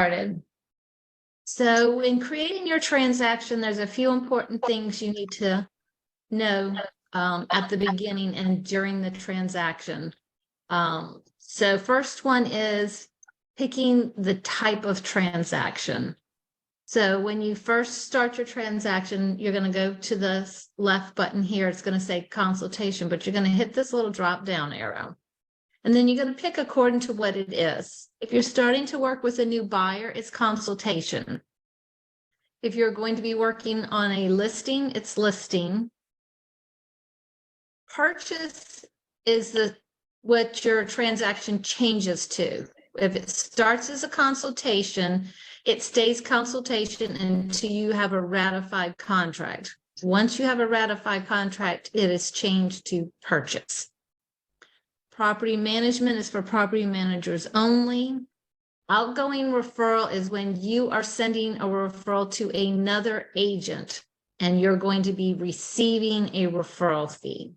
started. So in creating your transaction, there's a few important things you need to know at the beginning and during the transaction. So first one is picking the type of transaction. So when you first start your transaction, you're going to go to the left button here. It's going to say consultation, but you're going to hit this little drop down arrow. And then you're going to pick according to what it is. If you're starting to work with a new buyer, it's consultation. If you're going to be working on a listing, it's listing. Purchase is what your transaction changes to. If it starts as a consultation, it stays consultation until you have a ratified contract. Once you have a ratified contract, it is changed to purchase. Property management is for property managers only. Outgoing referral is when you are sending a referral to another agent and you're going to be receiving a referral fee.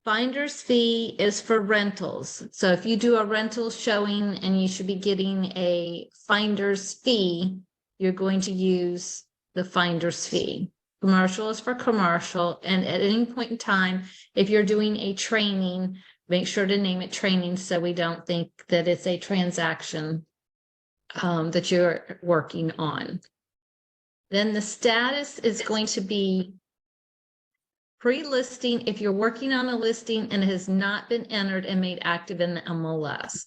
Finder's fee is for rentals. So if you do a rental showing and you should be getting a finder's fee, you're going to use the finder's fee. Commercial is for commercial. And at any point in time, if you're doing a training, make sure to name it training so we don't think that it's a transaction that you're working on. Then the status is going to be pre-listing if you're working on a listing and it has not been entered and made active in the MLS.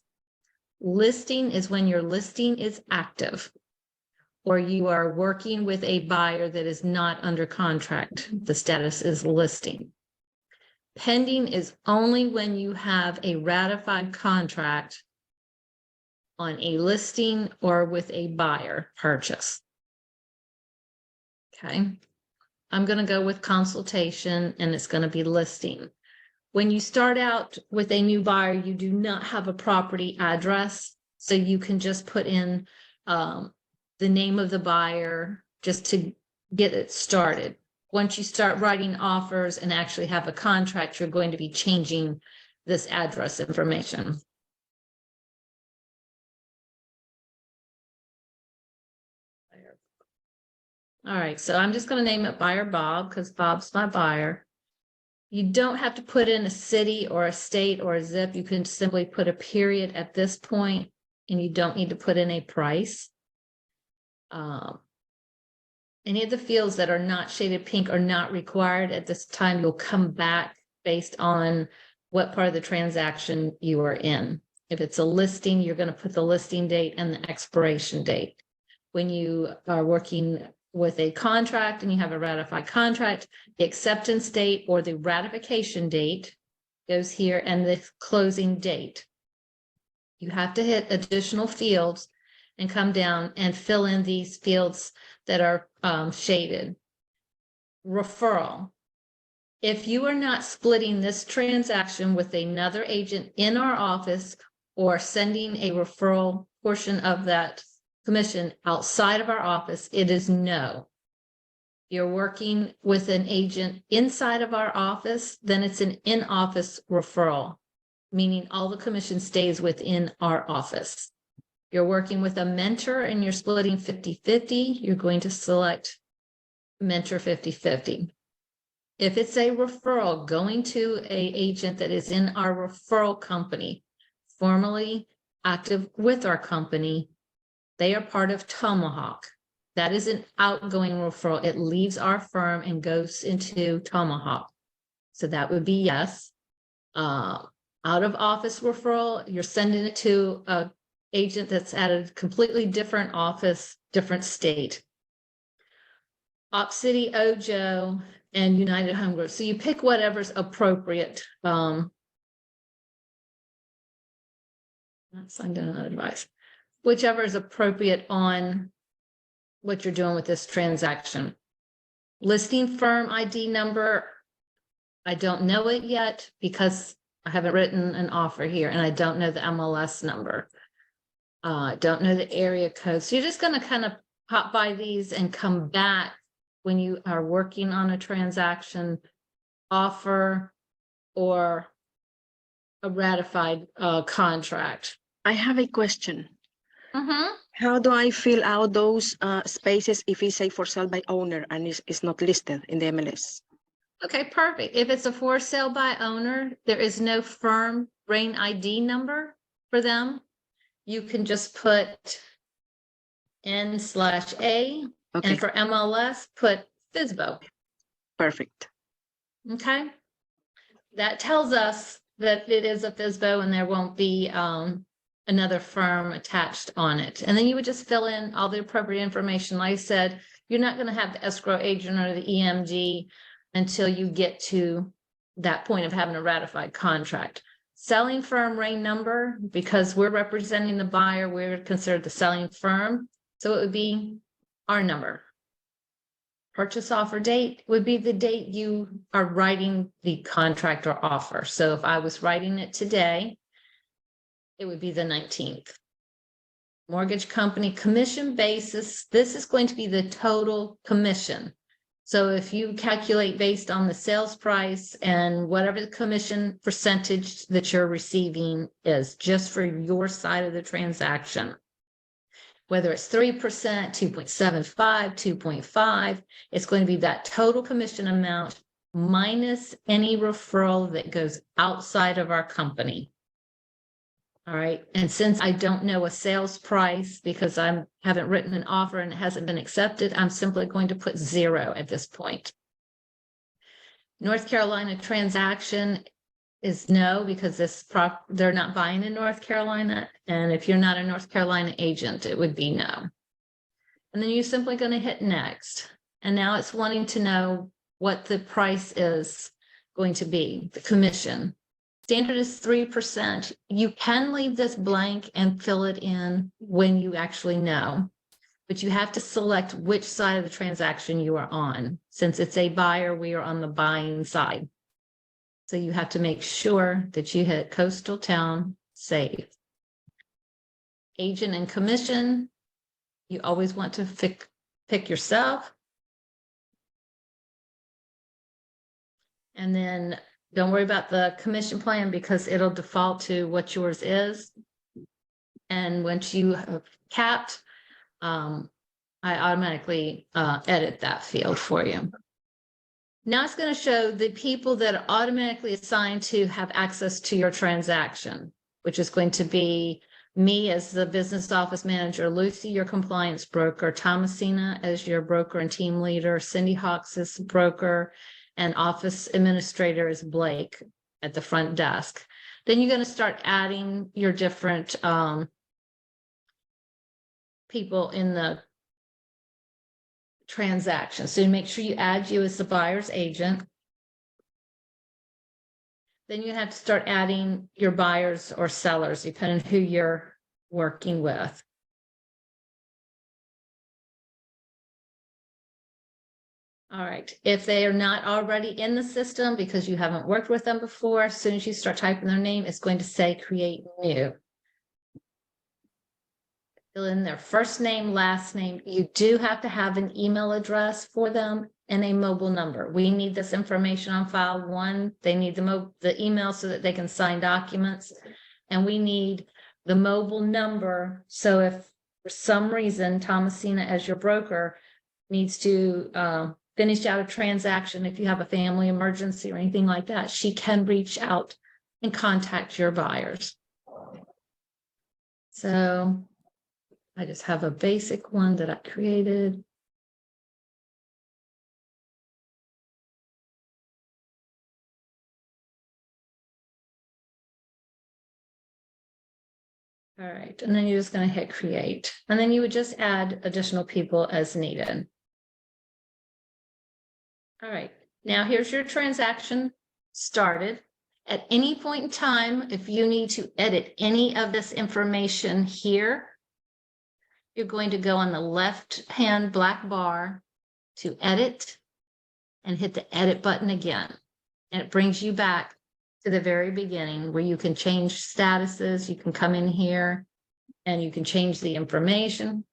Listing is when your listing is active or you are working with a buyer that is not under contract. The status is listing. Pending is only when you have a ratified contract on a listing or with a buyer purchase. Okay. I'm going to go with consultation and it's going to be listing. When you start out with a new buyer, you do not have a property address. So you can just put in the name of the buyer just to get it started. Once you start writing offers and actually have a contract, you're going to be changing this address information. All right, so I'm just going to name it Buyer Bob because Bob's my buyer. You don't have to put in a city or a state or a zip. You can simply put a period at this point, and you don't need to put in a price. Any of the fields that are not shaded pink are not required at this time. You'll come back based on what part of the transaction you are in. If it's a listing, you're going to put the listing date and the expiration date. When you are working with a contract and you have a ratified contract, the acceptance date or the ratification date goes here and the closing date. You have to hit additional fields and come down and fill in these fields that are shaded. Referral. If you are not splitting this transaction with another agent in our office or sending a referral portion of that commission outside of our office, it is no. You're working with an agent inside of our office, then it's an in-office referral, meaning all the commission stays within our office. You're working with a mentor and you're splitting 50-50, you're going to select mentor 50-50. If it's a referral going to an agent that is in our referral company, formally active with our company, they are part of Tomahawk. That is an outgoing referral. It leaves our firm and goes into Tomahawk. So that would be yes. Out of office referral, you're sending it to an agent that's at a completely different office, different state. Op City, Ojo, and United Home Group. So you pick whatever's appropriate. Not signed in advice. Whichever is appropriate on what you're doing with this transaction. Listing firm ID number, I don't know it yet because I haven't written an offer here and I don't know the MLS number. Don't know the area code. So you're just going to kind of pop by these and come back when you are working on a transaction, offer, or a ratified contract. I have a question. How do I fill out those spaces if it's say for sale by owner and it's not listed in the MLS? Okay, perfect. If it's a for sale by owner, there is no firm RAIN ID number for them. You can just put N/A, Okay, and for MLS, put FSBO. perfect. Okay. That tells us that it is a FSBO and there won't be another firm attached on it. And then you would just fill in all the appropriate information. Like I said, you're not going to have the escrow agent or the EMD until you get to that point of having a ratified contract. Selling firm RAIN number, because we're representing the buyer, we're considered the selling firm. So it would be our number. Purchase offer date would be the date you are writing the contract or offer. So if I was writing it today, it would be the 19th. Mortgage company commission basis, this is going to be the total commission. So if you calculate based on the sales price and whatever the commission percentage that you're receiving is just for your side of the transaction, whether it's 3%, 2.75, 2.5, it's going to be that total commission amount minus any referral that goes outside of our company. All right. And since I don't know a sales price because I haven't written an offer and it hasn't been accepted, I'm simply going to put 0 at this point. North Carolina transaction is no, because they're not buying in North Carolina. And if you're not a North Carolina agent, it would be no. And then you're simply going to hit next. And now it's wanting to know what the price is going to be, the commission. Standard is 3%. You can leave this blank and fill it in when you actually know, but you have to select which side of the transaction you are on. Since it's a buyer, we are on the buying side. So you have to make sure that you hit coastal town, save. Agent and commission, you always want to pick yourself. And then don't worry about the commission plan because it'll default to what yours is. And once you have capped, I automatically edit that field for you. Now it's going to show the people that are automatically assigned to have access to your transaction, which is going to be me as the business office manager, Lucy, your compliance broker, Thomasina as your broker and team leader, Cindy Hawks as broker, and office administrator is Blake at the front desk. Then you're going to start adding your different people in the transaction. So you make sure you add you as the buyer's agent. Then you have to start adding your buyers or sellers, depending on who you're working with. All right. If they are not already in the system because you haven't worked with them before, as soon as you start typing their name, it's going to say create new. Fill in their first name, last name. You do have to have an email address for them and a mobile number. We need this information on file. One, they need the email so that they can sign documents. And we need the mobile number. So if for some reason, Thomasina as your broker needs to finish out a transaction, if you have a family emergency or anything like that, she can reach out and contact your buyers. So I just have a basic one that I created. All right, and then you're just going to hit create. And then you would just add additional people as needed. All right, now here's your transaction started. At any point in time, if you need to edit any of this information here, you're going to go on the left-hand black bar to edit and hit the edit button again. And it brings you back to the very beginning where you can change statuses. You can come in here and you can change the information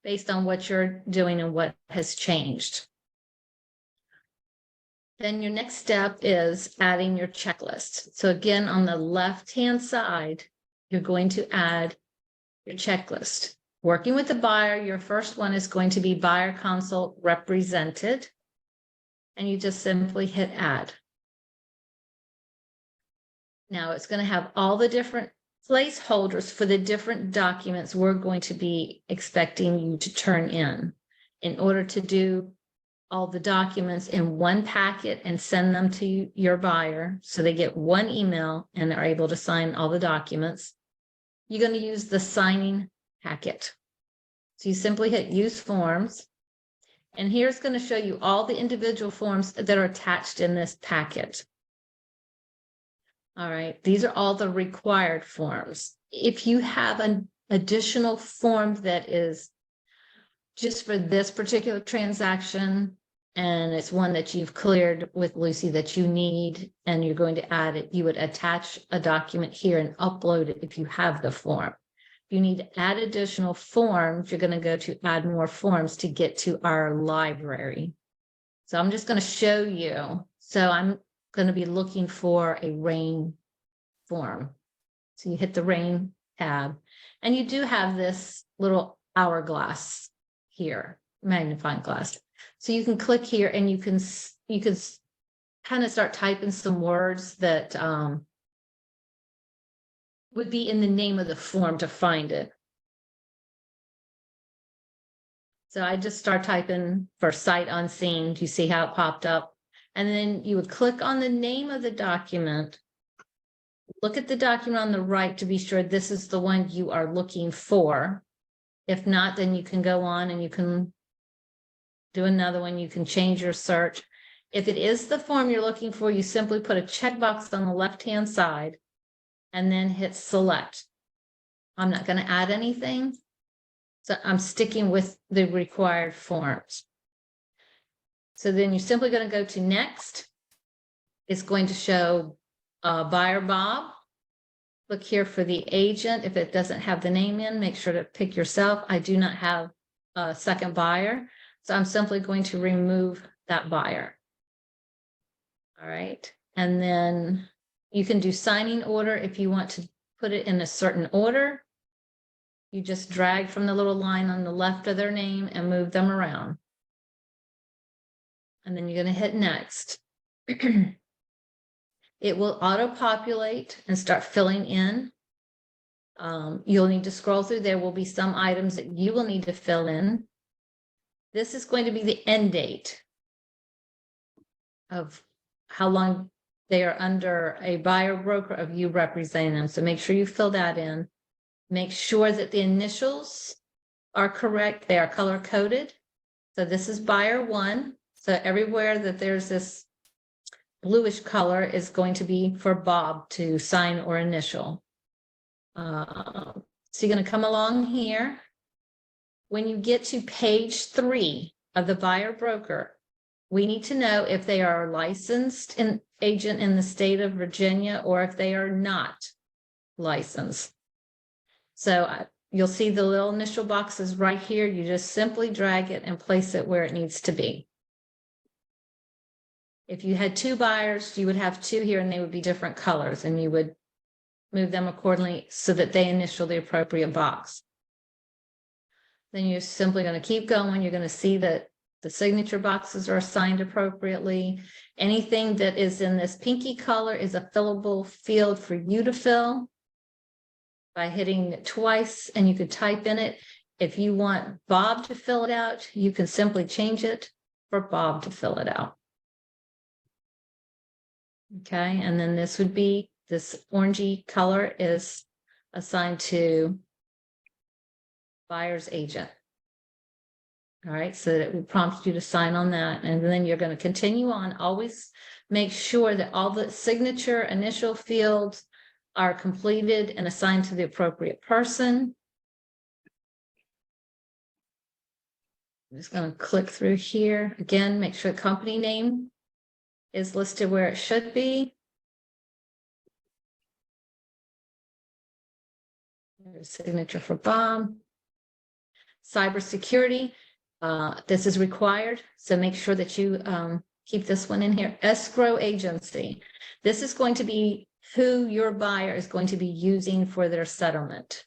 based on what you're doing and what has changed. Then your next step is adding your checklist. So again, on the left-hand side, you're going to add your checklist. Working with the buyer, your first one is going to be buyer consult represented. And you just simply hit add. Now it's going to have all the different placeholders for the different documents we're going to be expecting you to turn in order to do all the documents in one packet and send them to your buyer so they get one email and are able to sign all the documents. You're going to use the signing packet. So you simply hit use forms, and here's going to show you all the individual forms that are attached in this packet. All right, these are all the required forms. If you have an additional form that is just for this particular transaction, and it's one that you've cleared with Lucy that you need, and you're going to add it, you would attach a document here and upload it if you have the form. If you need to add additional forms, you're going to go to add more forms to get to our library. So I'm just going to show you. So I'm going to be looking for a rain form. So you hit the rain tab, and you do have this little hourglass here, magnifying glass. So you can click here and you can kind of start typing some words that would be in the name of the form to find it. So I just start typing for sight unseen. Do you see how it popped up? And then you would click on the name of the document. Look at the document on the right to be sure this is the one you are looking for. If not, then you can go on and you can do another one. You can change your search. If it is the form you're looking for, you simply put a checkbox on the left-hand side and then hit select. I'm not going to add anything. So I'm sticking with the required forms. So then you're simply going to go to next. It's going to show buyer Bob. Look here for the agent. If it doesn't have the name in, make sure to pick yourself. I do not have a second buyer, so I'm simply going to remove that buyer. All right. And then you can do signing order if you want to put it in a certain order. You just drag from the little line on the left of their name and move them around. And then you're going to hit next. It will auto-populate and start filling in. You'll need to scroll through. There will be some items that you will need to fill in. This is going to be the end date of how long they are under a buyer broker of you representing them. So make sure you fill that in. Make sure that the initials are correct. They are color coded. So this is buyer 1. So everywhere that there's this bluish color is going to be for Bob to sign or initial. So you're going to come along here. When you get to page 3 of the buyer broker, we need to know if they are licensed agent in the state of Virginia or if they are not licensed. So you'll see the little initial boxes right here. You just simply drag it and place it where it needs to be. If you had 2 buyers, you would have 2 here and they would be different colors, and you would move them accordingly so that they initial the appropriate box. Then you're simply going to keep going. You're going to see that the signature boxes are assigned appropriately. Anything that is in this pinky color is a fillable field for you to fill by hitting it twice, and you could type in it. If you want Bob to fill it out, you can simply change it for Bob to fill it out. Okay, and then this would be, this orangey color is assigned to buyer's agent. All right, so that it will prompt you to sign on that. And then you're going to continue on. Always make sure that all the signature initial fields are completed and assigned to the appropriate person. I'm just going to click through here. Again, make sure the company name is listed where it should be. There's a signature for Bob. Cybersecurity, this is required, so make sure that you keep this one in here. Escrow agency. This is going to be who your buyer is going to be using for their settlement.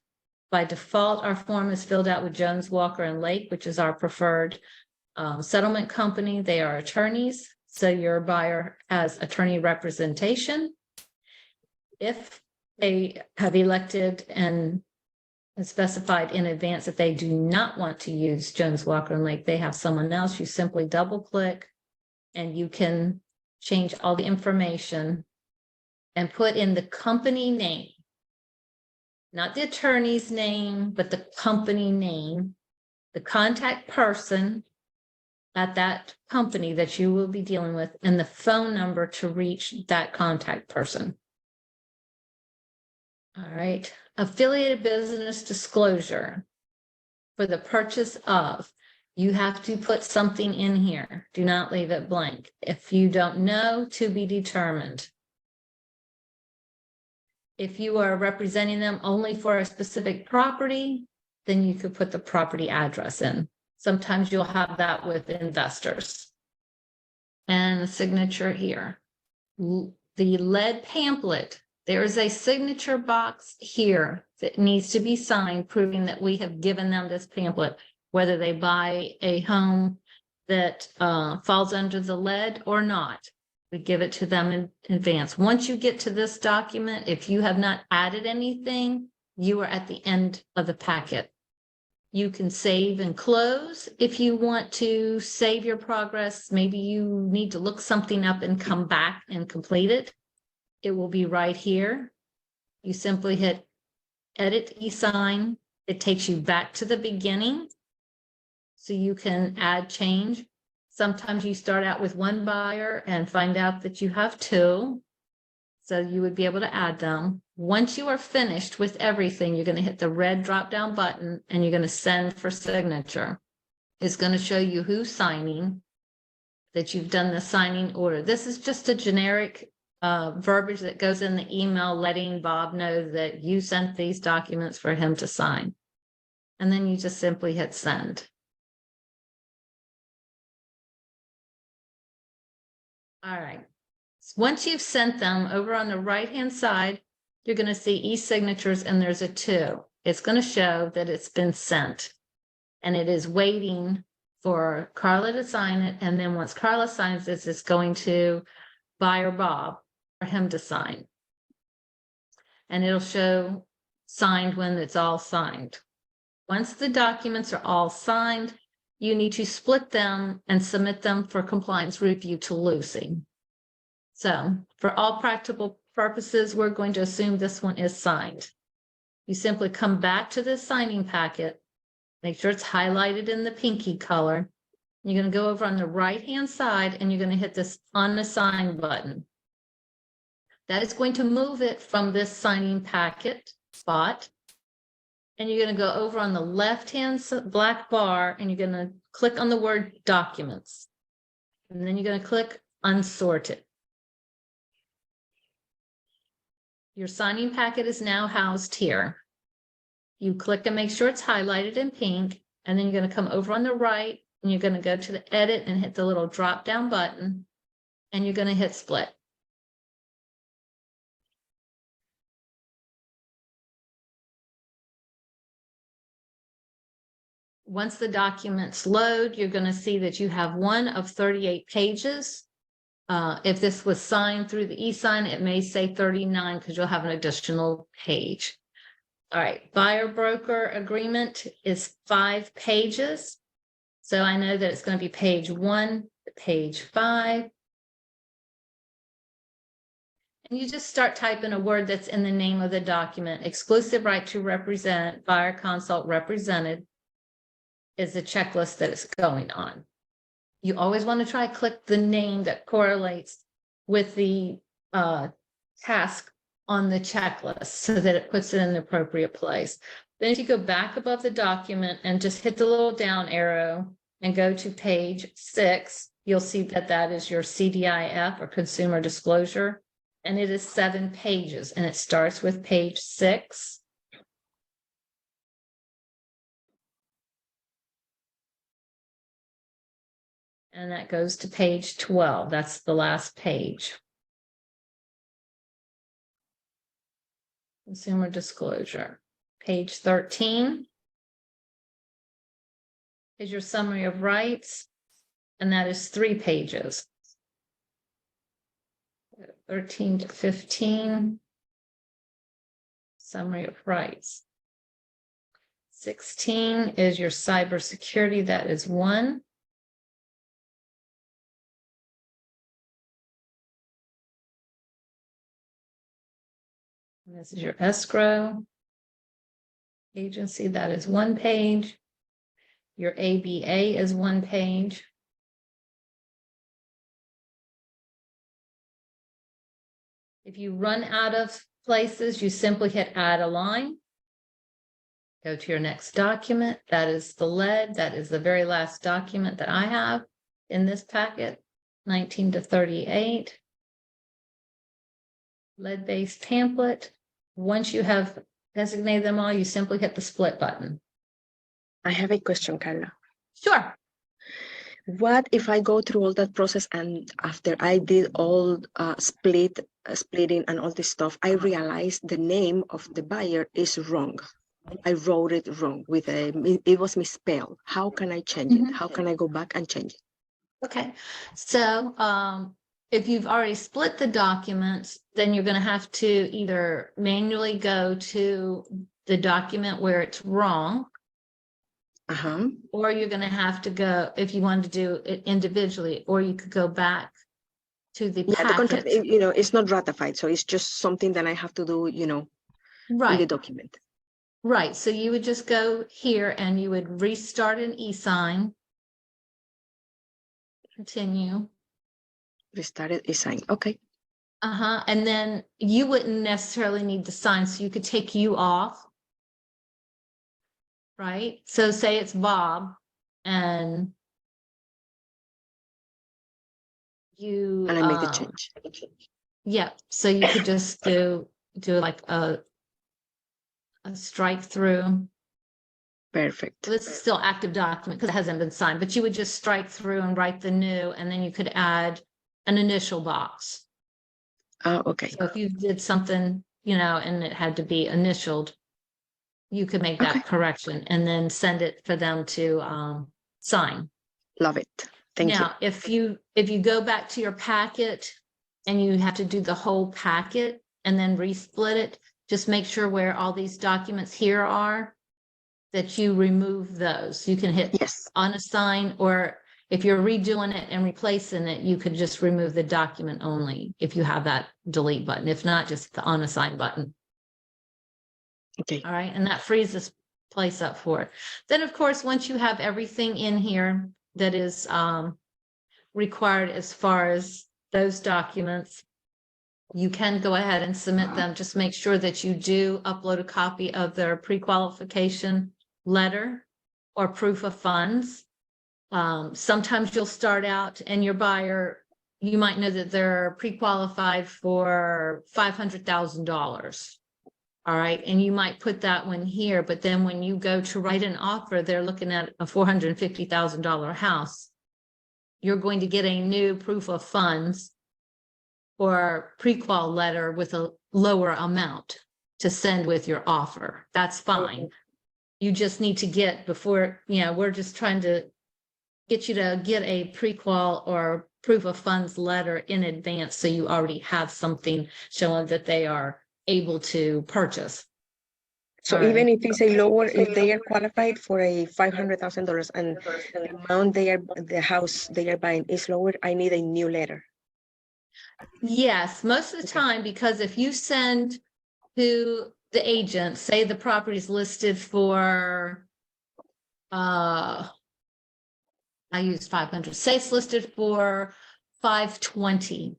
By default, our form is filled out with Jones, Walker, and Lake, which is our preferred settlement company. They are attorneys, so your buyer has attorney representation. If they have elected and specified in advance that they do not want to use Jones, Walker, and Lake, they have someone else, you simply double click and you can change all the information and put in the company name, not the attorney's name, but the company name, the contact person at that company that you will be dealing with, and the phone number to reach that contact person. All right, affiliated business disclosure. For the purchase of, you have to put something in here. Do not leave it blank. If you don't know, to be determined. If you are representing them only for a specific property, then you could put the property address in. Sometimes you'll have that with investors. And the signature here. The lead pamphlet, there is a signature box here that needs to be signed, proving that we have given them this pamphlet, whether they buy a home that falls under the lead or not. We give it to them in advance. Once you get to this document, if you have not added anything, you are at the end of the packet. You can save and close if you want to save your progress. Maybe you need to look something up and come back and complete it. It will be right here. You simply hit edit e-sign. It takes you back to the beginning so you can add change. Sometimes you start out with one buyer and find out that you have two. So you would be able to add them. Once you are finished with everything, you're going to hit the red drop down button and you're going to send for signature. It's going to show you who's signing, that you've done the signing order. This is just a generic verbiage that goes in the email letting Bob know that you sent these documents for him to sign. And then you just simply hit send. All right. Once you've sent them, over on the right-hand side, you're going to see e-signatures and there's a 2. It's going to show that it's been sent and it is waiting for Carla to sign it. And then once Carla signs this, it's going to buyer Bob for him to sign. And it'll show signed when it's all signed. Once the documents are all signed, you need to split them and submit them for compliance review to Lucy. So for all practical purposes, we're going to assume this one is signed. You simply come back to this signing packet, make sure it's highlighted in the pinky color. You're going to go over on the right-hand side and you're going to hit this unassign button. That is going to move it from this signing packet spot. And you're going to go over on the left-hand black bar and you're going to click on the word documents. And then you're going to click unsorted. Your signing packet is now housed here. You click and make sure it's highlighted in pink, and then you're going to come over on the right and you're going to go to the edit and hit the little drop down button and you're going to hit split. Once the documents load, you're going to see that you have one of 38 pages. If this was signed through the e-sign, it may say 39 because you'll have an additional page. All right, buyer broker agreement is 5 pages. So I know that it's going to be page 1 to page 5. And you just start typing a word that's in the name of the document. Exclusive right to represent, buyer consult represented is the checklist that is going on. You always want to try to click the name that correlates with the task on the checklist so that it puts it in the appropriate place. Then if you go back above the document and just hit the little down arrow and go to page 6, you'll see that that is your CDIF or consumer disclosure. And it is 7 pages and it starts with page 6. And that goes to page 12. That's the last page. Consumer disclosure. Page 13 is your summary of rights, and that is 3 pages. 13 to 15, summary of rights. 16 is your cybersecurity, that is 1. And this is your escrow agency, that is 1 page. Your ABA is 1 page. If you run out of places, you simply hit add a line. Go to your next document. That is the lead. That is the very last document that I have in this packet, 19 to 38. Lead-based pamphlet. Once you have designated them all, you simply hit the split button. I have a question, Carla. Sure. What if I go through all that process and after I did all splitting and all this stuff, I realized the name of the buyer is wrong. I wrote it wrong it was misspelled. How can I change it? How can I go back and change it? Okay. So if you've already split the documents, then you're going to have to either manually go to the document where it's wrong, or you're going to have to go, if you wanted to do it individually, or you could go back to the Yeah, the contract, packet. it's not ratified, so it's just something that I have to do, in the Right, document. right. So you would just go here and you would restart an e-sign. Continue. Restarted e-sign. Okay. And then you wouldn't necessarily need to sign, so you could take you off. Right? So say it's Bob and you And I make the change. Yeah, so you could just do like a strike through. Perfect. This is still active document because it hasn't been signed, but you would just strike through and write the new, and then you could add an initial box. Okay. So if you did something, and it had to be initialed, you could make that correction and then send it for them to sign. Love it. Thank you. Now, if you go back to your packet and you have to do the whole packet and then resplit it, just make sure where all these documents here are, that you remove those. You can hit Yes. unassign, or if you're redoing it and replacing it, you could just remove the document only if you have that delete button. If not, just the unassign button. Okay. All right, and that frees this place up for it. Then, of course, once you have everything in here that is required as far as those documents, you can go ahead and submit them. Just make sure that you do upload a copy of their pre-qualification letter or proof of funds. Sometimes you'll start out and your buyer, you might know that they're pre-qualified for $500,000. All right. And you might put that one here, but then when you go to write an offer, they're looking at a $450,000 house. You're going to get a new proof of funds or pre-qual letter with a lower amount to send with your offer. That's fine. You just need to get before, we're just trying to get you to get a pre-qual or proof of funds letter in advance, so you already have something showing that they are able to purchase. So even if it's a lower, if they are qualified for a $500,000 and the amount the house they are buying is lower, I need a new letter. Yes, most of the time, because if you send to the agent, say the property is listed for, I used 500, say it's listed for 520.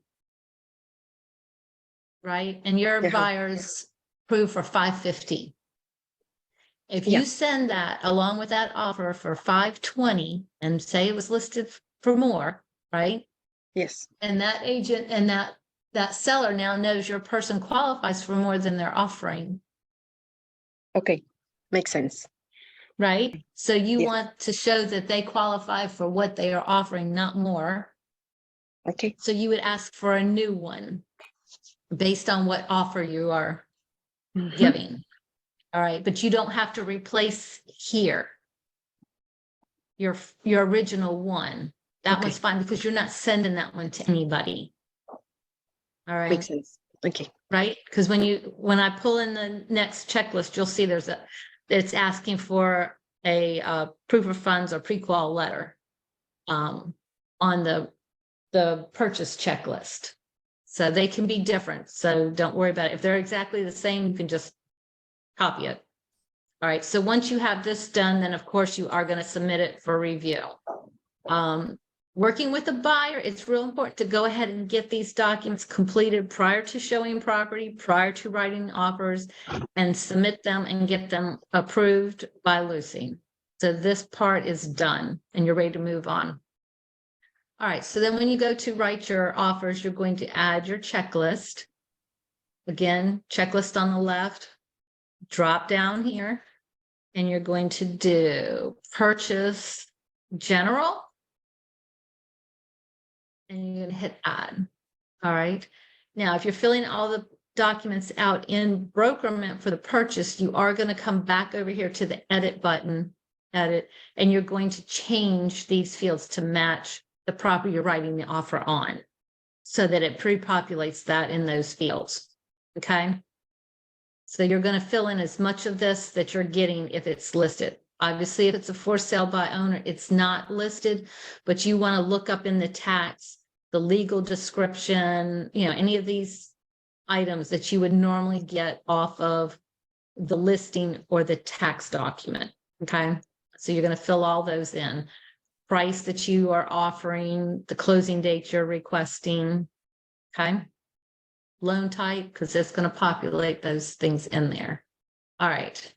Right? And your buyer's approved for 550. If you send that along with that offer for 520 and say it was listed for more, right? Yes. And that agent and that seller now knows your person qualifies for more than they're offering. Okay. Makes sense. Right? So you want to show that they qualify for what they are offering, not more. Okay. So you would ask for a new one based on what offer you are Mhm. giving. All right, but you don't have to replace here your original one. That Okay. one's fine because you're not sending that one to anybody. All right. Makes sense. Okay. Right? Because when I pull in the next checklist, you'll see it's asking for a proof of funds or pre-qual letter on the purchase checklist. So they can be different. So don't worry about it. If they're exactly the same, you can just copy it. All right. So once you have this done, then of course you are going to submit it for review. Working with a buyer, it's real important to go ahead and get these documents completed prior to showing property, prior to writing offers, and submit them and get them approved by Lucy. So this part is done and you're ready to move on. All right, so then when you go to write your offers, you're going to add your checklist. Again, checklist on the left, drop down here, and you're going to do purchase general. And you're going to hit add. All right. Now, if you're filling all the documents out in Brokermint for the purchase, you are going to come back over here to the edit button, edit, and you're going to change these fields to match the property you're writing the offer on so that it pre-populates that in those fields. Okay. So you're going to fill in as much of this that you're getting if it's listed. Obviously, if it's a for sale by owner, it's not listed, but you want to look up in the tax, the legal description, any of these items that you would normally get off of the listing or the tax document. Okay. So you're going to fill all those in. Price that you are offering, the closing date you're requesting. Okay. Loan type, because it's going to populate those things in there. All right.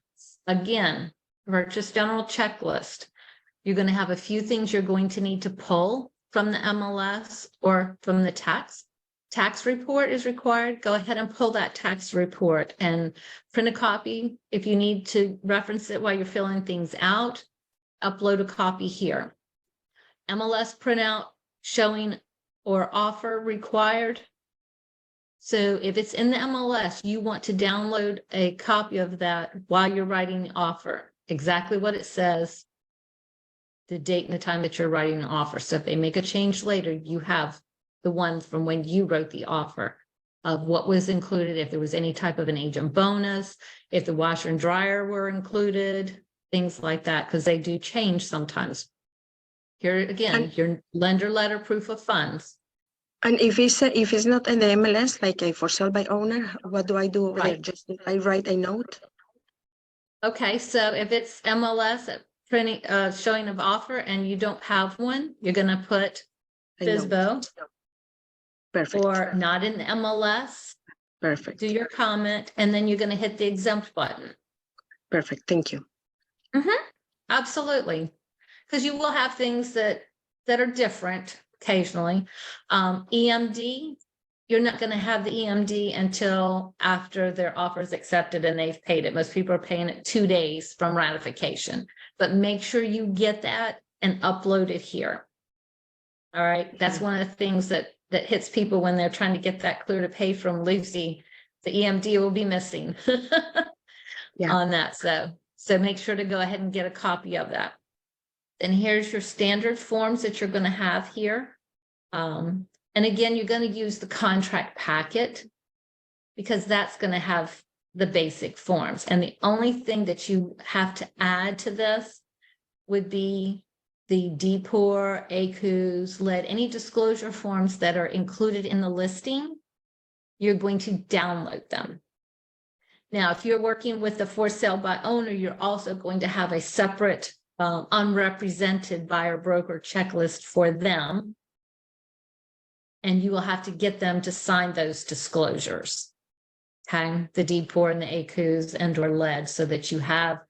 Again, purchase general checklist. You're going to have a few things you're going to need to pull from the MLS or from the tax. Tax report is required. Go ahead and pull that tax report and print a copy. If you need to reference it while you're filling things out, upload a copy here. MLS printout showing or offer required. So if it's in the MLS, you want to download a copy of that while you're writing the offer, exactly what it says, the date and the time that you're writing the offer. So if they make a change later, you have the one from when you wrote the offer of what was included, if there was any type of an agent bonus, if the washer and dryer were included, things like that, because they do change sometimes. Here again, your lender letter, proof of funds. And if it's not in the MLS, like a for sale by owner, what do I do over there? Just I write a note. Okay, so if it's MLS printing, showing of offer, and you don't have one, you're going to put FSBO. Perfect. Or not in the MLS. Perfect. Do your comment, and then you're going to hit the exempt button. Perfect. Thank you. Absolutely, because you will have things that are different occasionally. EMD, you're not going to have the EMD until after their offer is accepted and they've paid it. Most people are paying it 2 days from ratification, but make sure you get that and upload it here. All right, that's one of the things that hits people when they're trying to get that clear to pay from Lucy. The EMD will be missing on that. So make sure to go ahead and get a copy of that. And here's your standard forms that you're going to have here. And again, you're going to use the contract packet because that's going to have the basic forms. And the only thing that you have to add to this would be the DPOR, ACUs, lead, any disclosure forms that are included in the listing, you're going to download them. Now, if you're working with the for sale by owner, you're also going to have a separate unrepresented buyer broker checklist for them. And you will have to get them to sign those disclosures. Okay, the DPOR and the ACUs and or lead, so that you have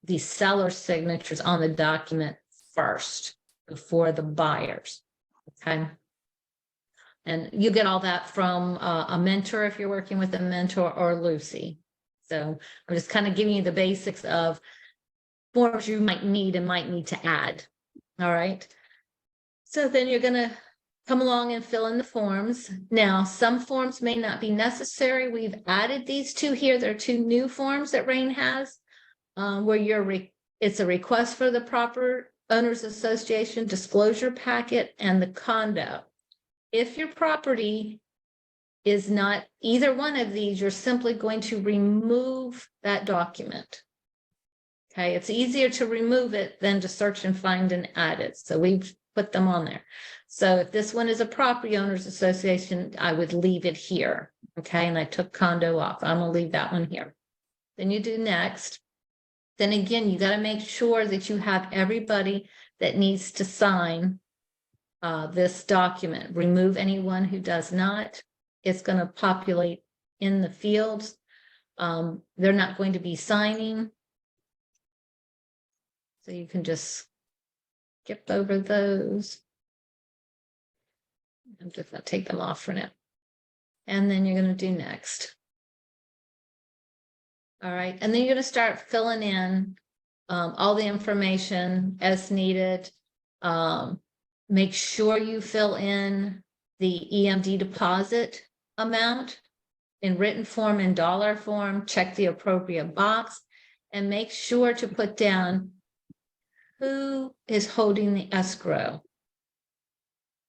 the seller signatures on the document first before the buyers. Okay. And you get all that from a mentor if you're working with a mentor or Lucy. So I'm just kind of giving you the basics of forms you might need and might need to add. All right. So then you're going to come along and fill in the forms. Now, some forms may not be necessary. We've added these two here. There are two new forms that Rain has, where it's a request for the proper owners association disclosure packet and the condo. If your property is not either one of these, you're simply going to remove that document. Okay, it's easier to remove it than to search and find and add it. So we've put them on there. So if this one is a property owners association, I would leave it here. Okay, and I took condo off. I'm gonna leave that one here. Then you do next. Then again, you got to make sure that you have everybody that needs to sign this document. Remove anyone who does not. It's going to populate in the fields. They're not going to be signing. So you can just skip over those. I'm just going to take them off for now. And then you're going to do next. All right. And then you're going to start filling in all the information as needed. Make sure you fill in the EMD deposit amount in written form and dollar form. Check the appropriate box and make sure to put down who is holding the escrow.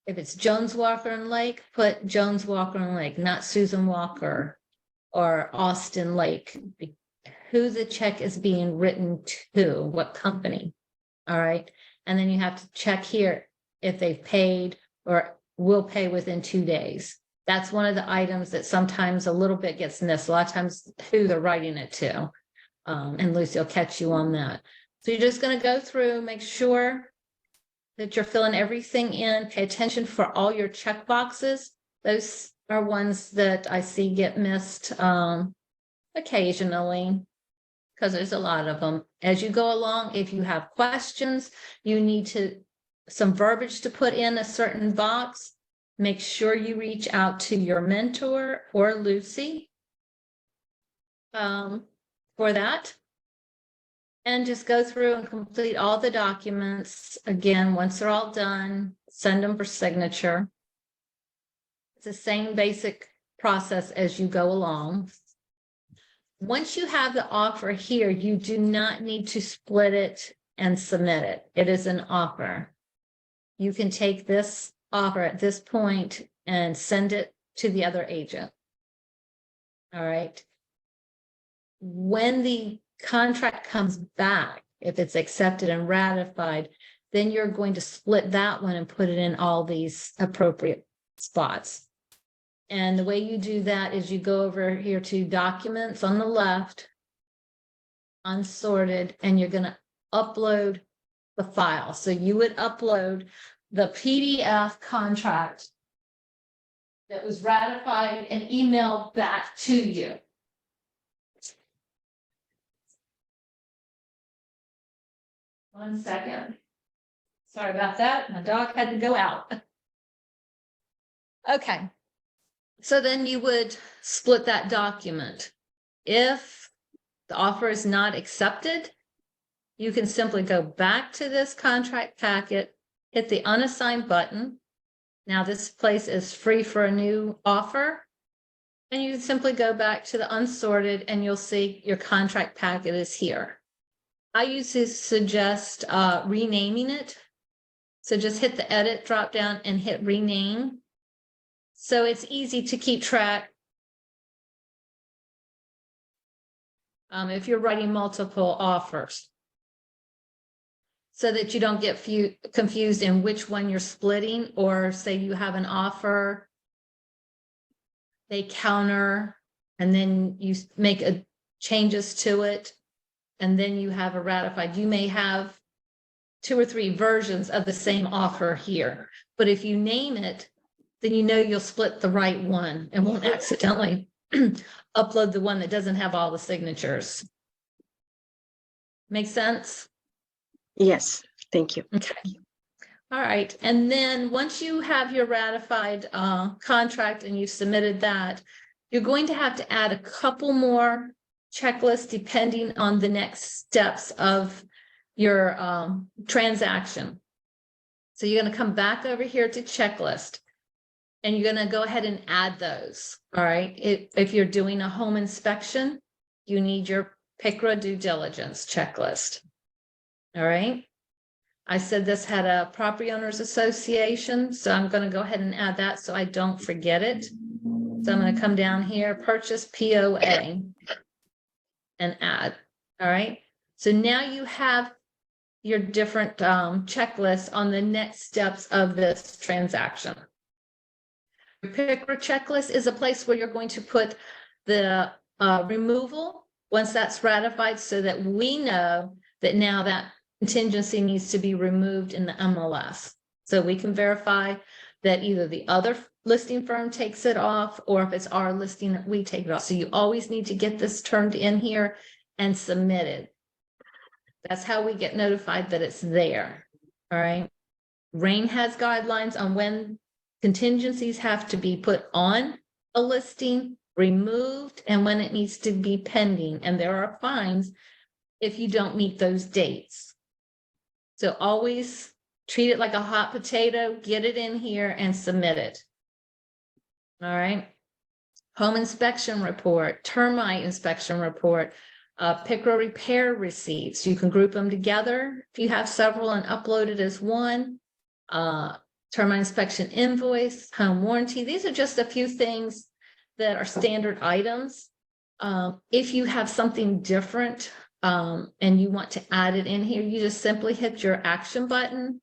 If it's Jones, Walker, and Lake, put Jones, Walker, and Lake, not Susan Walker or Austin Lake. Who the check is being written to, what company. All right. And then you have to check here if they've paid or will pay within 2 days. That's one of the items that sometimes a little bit gets missed. A lot of times who they're writing it to. And Lucy will catch you on that. So you're just going to go through, make sure that you're filling everything in. Pay attention for all your check boxes. Those are ones that I see get missed occasionally, because there's a lot of them. As you go along, if you have questions, you need some verbiage to put in a certain box. Make sure you reach out to your mentor or Lucy for that. And just go through and complete all the documents. Again, once they're all done, send them for signature. It's the same basic process as you go along. Once you have the offer here, you do not need to split it and submit it. It is an offer. You can take this offer at this point and send it to the other agent. All right. When the contract comes back, if it's accepted and ratified, then you're going to split that one and put it in all these appropriate spots. And the way you do that is you go over here to documents on the left, unsorted, and you're going to upload the file. So you would upload the PDF contract that was ratified and emailed back to you. One second. Sorry about that. My dog had to go out. Okay. So then you would split that document. If the offer is not accepted, you can simply go back to this contract packet, hit the unassigned button. Now this place is free for a new offer. And you can simply go back to the unsorted and you'll see your contract packet is here. I usually suggest renaming it. So just hit the edit drop down and hit rename. So it's easy to keep track. If you're writing multiple offers, so that you don't get confused in which one you're splitting, or say you have an offer, they counter, and then you make changes to it, and then you have a ratified. You may have 2 or 3 versions of the same offer here, but if you name it, then you know you'll split the right one and won't accidentally upload the one that doesn't have all the signatures. Make sense? Yes, thank you. Okay. All right. And then once you have your ratified contract and you've submitted that, you're going to have to add a couple more checklists depending on the next steps of your transaction. So you're going to come back over here to checklist. And you're going to go ahead and add those. All right. If you're doing a home inspection, you need your PICRA due diligence checklist. All right. I said this had a property owners association, so I'm going to go ahead and add that so I don't forget it. So I'm going to come down here, purchase POA, and add. All right. So now you have your different checklists on the next steps of this transaction. Your PICRA checklist is a place where you're going to put the removal once that's ratified, so that we know that now that contingency needs to be removed in the MLS. So we can verify that either the other listing firm takes it off, or if it's our listing, that we take it off. So you always need to get this turned in here and submitted. That's how we get notified that it's there. All right. RAIN has guidelines on when contingencies have to be put on a listing, removed, and when it needs to be pending. And there are fines if you don't meet those dates. So always treat it like a hot potato, get it in here and submit it. All right. Home inspection report, termite inspection report, PICRA repair receipts. You can group them together if you have several and upload it as one. Termite inspection invoice, home warranty. These are just a few things that are standard items. If you have something different and you want to add it in here, you just simply hit your action button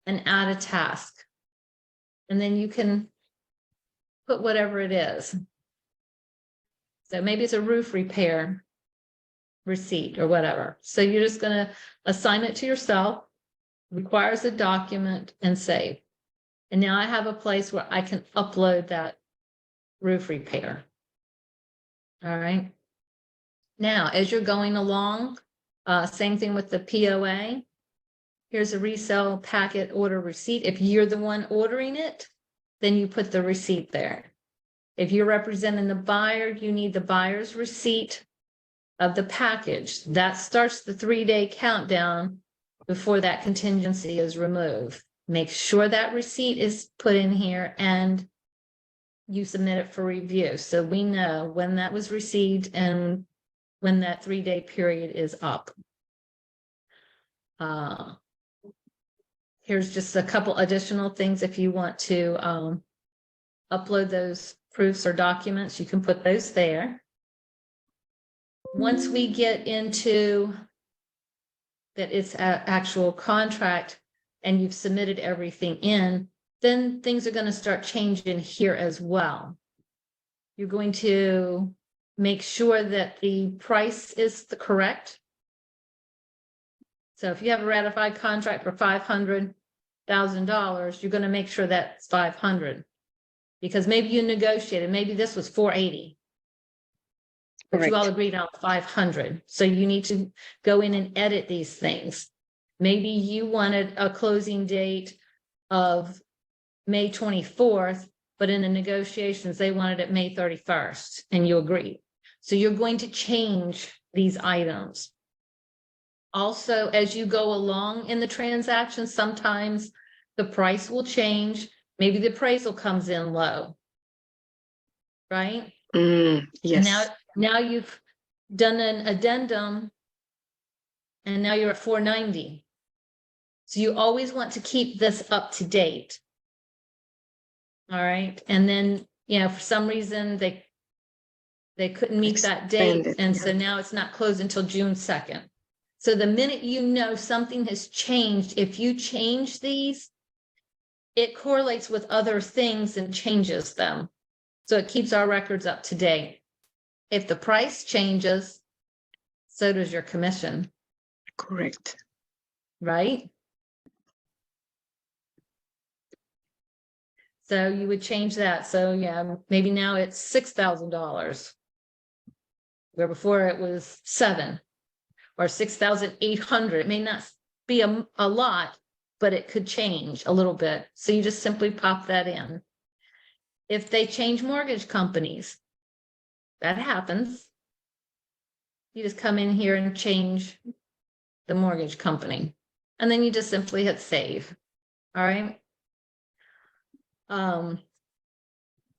and add a task. And then you can put whatever it is. So maybe it's a roof repair receipt or whatever. So you're just going to assign it to yourself, requires a document, and save. And now I have a place where I can upload that roof repair. All right. Now, as you're going along, same thing with the POA. Here's a resale packet order receipt. If you're the one ordering it, then you put the receipt there. If you're representing the buyer, you need the buyer's receipt of the package. That starts the 3-day countdown before that contingency is removed. Make sure that receipt is put in here and you submit it for review. So we know when that was received and when that 3-day period is up. Here's just a couple additional things. If you want to upload those proofs or documents, you can put those there. Once we get into that it's an actual contract and you've submitted everything in, then things are going to start changing here as well. You're going to make sure that the price is the correct. So if you have a ratified contract for $500,000, you're going to make sure that's 500, because maybe you negotiated, maybe this was 480. But Correct. you all agreed on 500. So you need to go in and edit these things. Maybe you wanted a closing date of May 24th, but in the negotiations, they wanted it May 31st, and you agreed. So you're going to change these items. Also, as you go along in the transaction, sometimes the price will change. Maybe the appraisal comes in low, right? Yes. Now you've done an addendum and now you're at 490. So you always want to keep this up to date. All right. And then, for some reason they couldn't meet that date. And so now it's not closed until June 2nd. So the minute you know something has changed, if you change these, it correlates with other things and changes them. So it keeps our records up to date. If the price changes, so does your commission. Correct. Right? So you would change that. So maybe now it's $6,000, where before it was $7,000 or $6,800. It may not be a lot, but it could change a little bit. So you just simply pop that in. If they change mortgage companies, that happens. You just come in here and change the mortgage company, and then you just simply hit save. All right.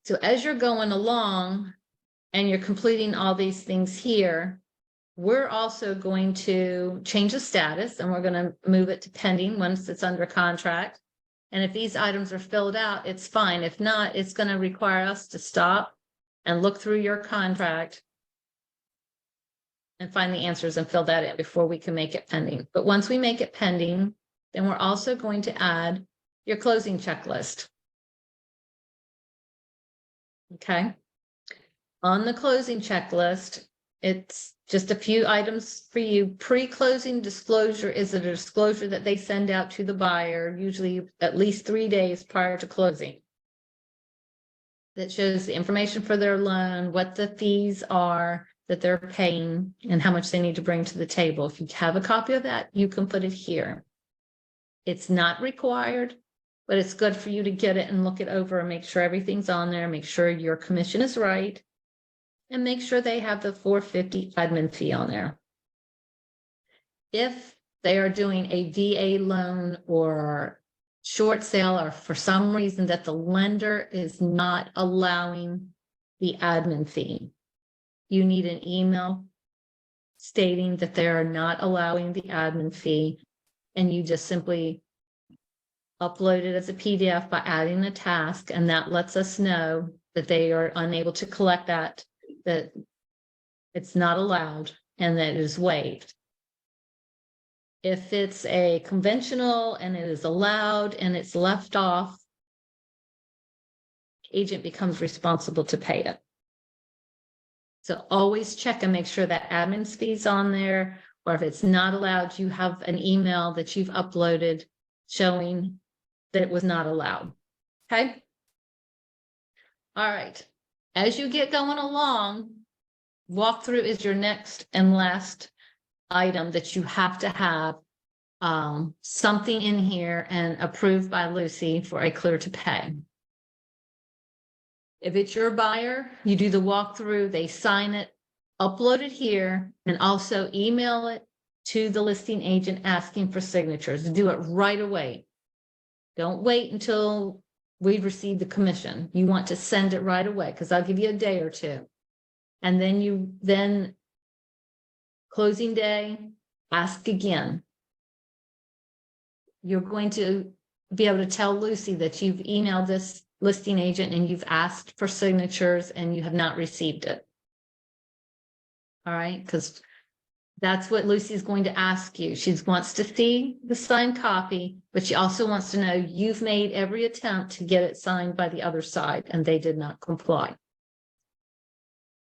So as you're going along and you're completing all these things here, we're also going to change the status and we're going to move it to pending once it's under contract. And if these items are filled out, it's fine. If not, it's going to require us to stop and look through your contract and find the answers and fill that in before we can make it pending. But once we make it pending, then we're also going to add your closing checklist. Okay. On the closing checklist, it's just a few items for you. Pre-closing disclosure is a disclosure that they send out to the buyer, usually at least 3 days prior to closing. That shows the information for their loan, what the fees are that they're paying, and how much they need to bring to the table. If you have a copy of that, you can put it here. It's not required, but it's good for you to get it and look it over and make sure everything's on there, make sure your commission is right, and make sure they have the $450 admin fee on there. If they are doing a VA loan or short sale, or for some reason that the lender is not allowing the admin fee, you need an email stating that they are not allowing the admin fee, and you just simply upload it as a PDF by adding a task, and that lets us know that they are unable to collect that it's not allowed and that it is waived. If it's a conventional and it is allowed and it's left off, agent becomes responsible to pay it. So always check and make sure that admin fee's on there, or if it's not allowed, you have an email that you've uploaded showing that it was not allowed. Okay. All right. As you get going along, walkthrough is your next and last item that you have to have something in here and approved by Lucy for a clear to pay. If it's your buyer, you do the walkthrough, they sign it, upload it here, and also email it to the listing agent asking for signatures. Do it right away. Don't wait until we've received the commission. You want to send it right away, because I'll give you a day or two. And then closing day, ask again. You're going to be able to tell Lucy that you've emailed this listing agent and you've asked for signatures and you have not received it. All right, because that's what Lucy's going to ask you. She wants to see the signed copy, but she also wants to know you've made every attempt to get it signed by the other side and they did not comply.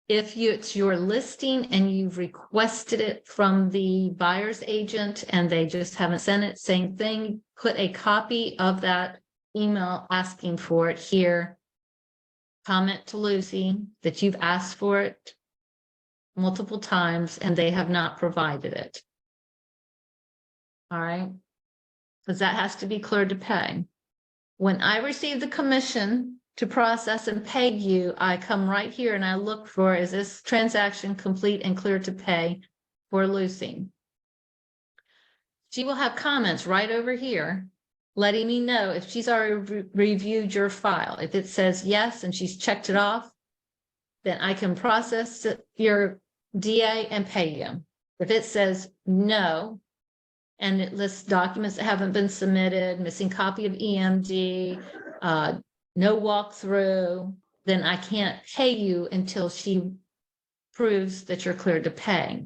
If it's your listing and you've requested it from the buyer's agent and they just haven't sent it, same thing, put a copy of that email asking for it here. Comment to Lucy that you've asked for it multiple times and they have not provided it. All right, because that has to be cleared to pay. When I receive the commission to process and pay you, I come right here and I look for, is this transaction complete and clear to pay for Lucy? She will have comments right over here letting me know if she's already reviewed your file. If it says yes and she's checked it off, then I can process your DA and pay you. If it says no, and it lists documents that haven't been submitted, missing copy of EMD, no walkthrough, then I can't pay you until she proves that you're cleared to pay.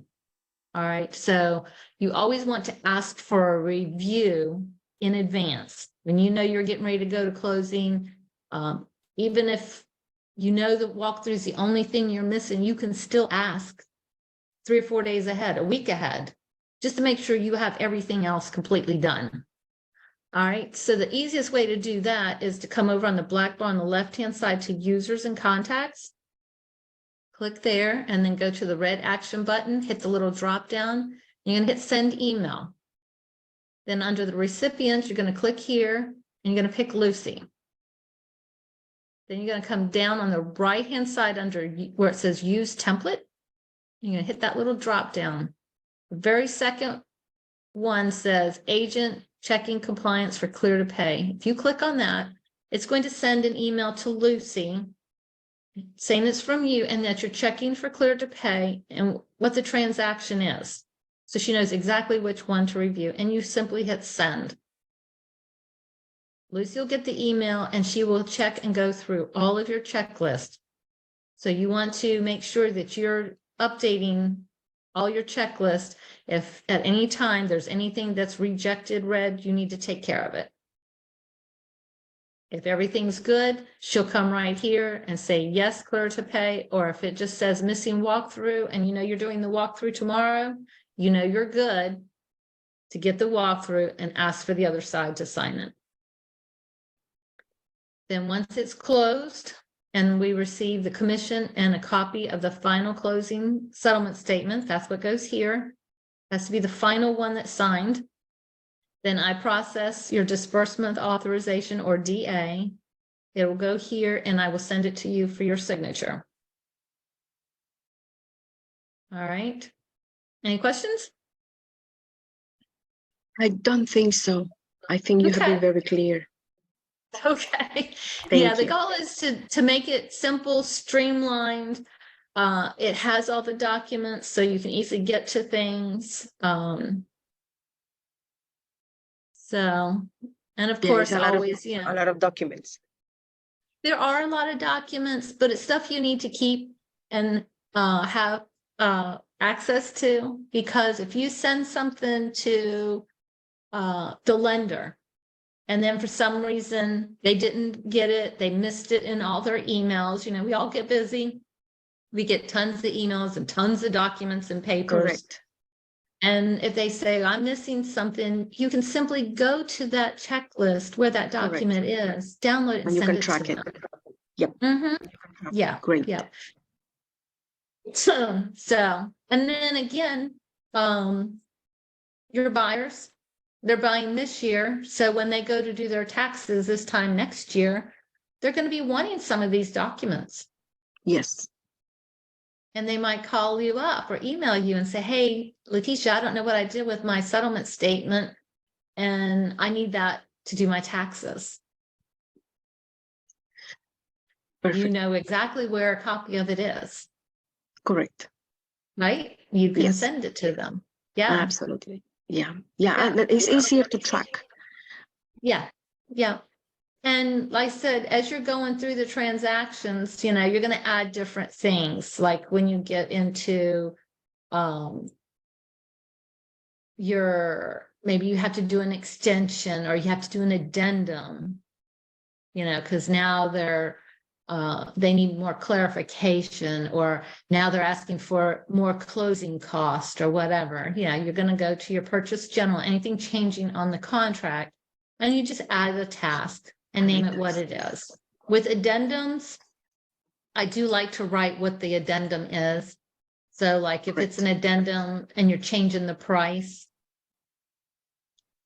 All right, so you always want to ask for a review in advance. When you know you're getting ready to go to closing, even if you know the walkthrough is the only thing you're missing, you can still ask 3 or 4 days ahead, a week ahead, just to make sure you have everything else completely done. All right, so the easiest way to do that is to come over on the black bar on the left-hand side to users and contacts. Click there and then go to the red action button, hit the little drop down. You're going to hit send email. Then under the recipients, you're going to click here and you're going to pick Lucy. Then you're going to come down on the right-hand side under where it says use template. You're going to hit that little drop down. The very second one says agent checking compliance for clear to pay. If you click on that, it's going to send an email to Lucy saying it's from you and that you're checking for clear to pay and what the transaction is. So she knows exactly which one to review, and you simply hit send. Lucy will get the email and she will check and go through all of your checklist. So you want to make sure that you're updating all your checklist. If at any time there's anything that's rejected red, you need to take care of it. If everything's good, she'll come right here and say, yes, clear to pay. Or if it just says missing walkthrough and you know you're doing the walkthrough tomorrow, you know you're good to get the walkthrough and ask for the other side to sign it. Then once it's closed and we receive the commission and a copy of the final closing settlement statement, that's what goes here. Has to be the final one that's signed. Then I process your disbursement authorization, or DA. It will go here and I will send it to you for your signature. All right. Any questions? I don't think so. I think you have been very clear. Okay. Thank The you. goal is to make it simple, streamlined. It has all the documents so you can easily get to things. So, and of course, always, a lot of documents. There are a lot of documents, but it's stuff you need to keep and have access to, because if you send something to the lender and then for some reason they didn't get it, they missed it in all their emails, you know, we all get busy. We get tons of emails and tons of documents and papers. Correct. And if they say, I'm missing something, you can simply go to that checklist where that document is, download it and you send can it track to it. them. Yep. Yeah. Great. Yeah. So, and then again, your buyers, they're buying this year. So when they go to do their taxes this time next year, they're going to be wanting some of these documents. Yes. And they might call you up or email you and say, hey, Leticia, I don't know what I did with my settlement statement, and I need that to do my taxes. Perfect. You know exactly where a copy of it is. Correct. Right? You can send it to them. Yeah. Absolutely. Yeah. And it's easier to track. Yeah. And like I said, as you're going through the transactions, you know, you're going to add different things. Like when you get into maybe you have to do an extension or you have to do an addendum, you know, because now they need more clarification, or now they're asking for more closing cost or whatever. Yeah, you're going to go to your purchase general, anything changing on the contract, and you just add a task and name it what it is. With addendums, I do like to write what the addendum is. So like if it's an addendum and you're changing the price,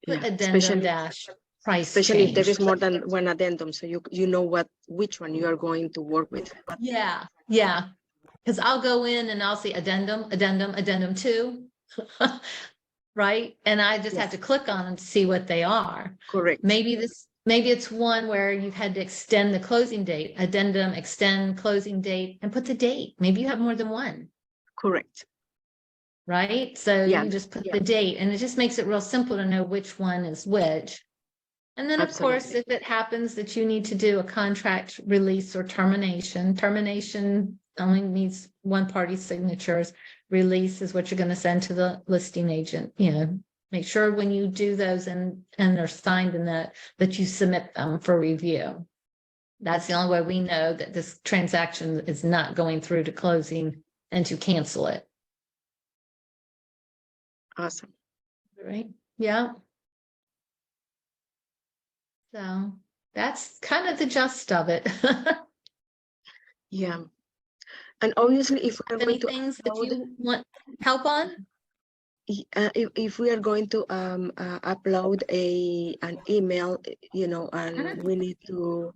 put addendum dash price especially change. if there is more than one addendum, so you know which one you are going to work with. Yeah, because I'll go in and I'll see addendum 2, right? And I just have to click on them to see what they are. Correct. Maybe it's one where you've had to extend the closing date, addendum, extend closing date, and put the date. Maybe you have more than one. Correct. Right? So you just put the date, and it just makes it real simple to know which one is which. And then, of course, if it happens that you need to do a contract release or termination only needs one party's signatures. Release is what you're going to send to the listing agent. You know, make sure when you do those and they're signed and that you submit them for review. That's the only way we know that this transaction is not going through to closing and to cancel it. Awesome. Right? Yeah. So that's kind of the gist of it. Yeah. And obviously, if we're Any going to things that you want help on? if we are going to upload an email, you know, and we need to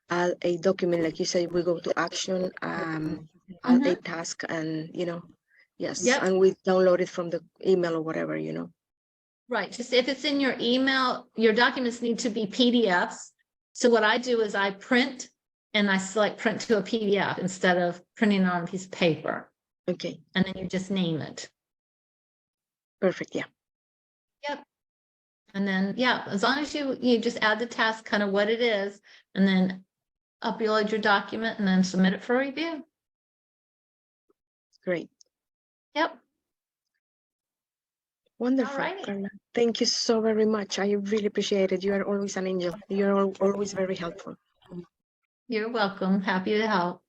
add a document, like you said, we go to action, add a task, and you know, and we download it from the email or whatever, you know. Right. Just if it's in your email, your documents need to be PDFs. So what I do is I print and I select print to a PDF instead of printing it on a piece of paper. Okay, And then you just name it. perfect. Yeah. Yep. And then, yeah, as long as you just add the task, kind of what it is, and then upload your document and then submit it for review. Great. Yep. Wonderful, Alrighty. Carla. Thank you so very much. I really appreciate it. You are always an angel. You're always very helpful. You're welcome. Happy to help.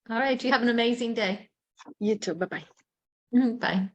All right. You have an amazing day. You too. Bye-bye. Bye.